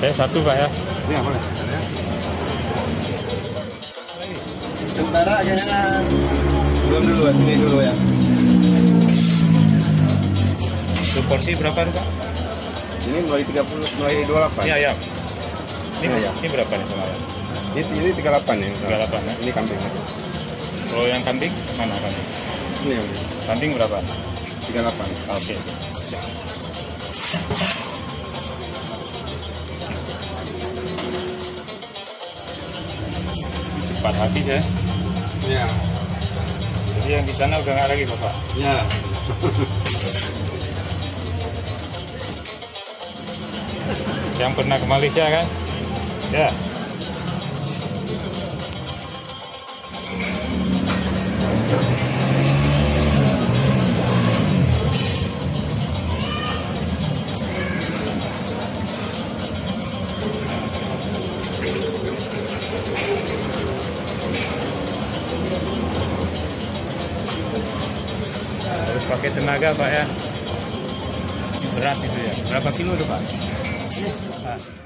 Oke, satu Pak ya. Iya boleh. Sementara kayaknya belum dulu, sini dulu ya. Itu porsi berapa tuh Pak? Ini mulai 30, mulai 28. Iya, ya. Ini, Iya. ini berapa nih sama? Ini 38 ya. 38 ya. Ini kambing. Kalau yang kambing mana kambing? Ini yang Kambing berapa? 38. Oke. Cepat habis ya. Iya. Jadi yang di sana udah nggak lagi Bapak. Ya. Yang pernah ke Malaysia kan? Ya. Harus pakai tenaga Pak ya. Berat itu ya. Berapa kilo tuh Pak? Nah.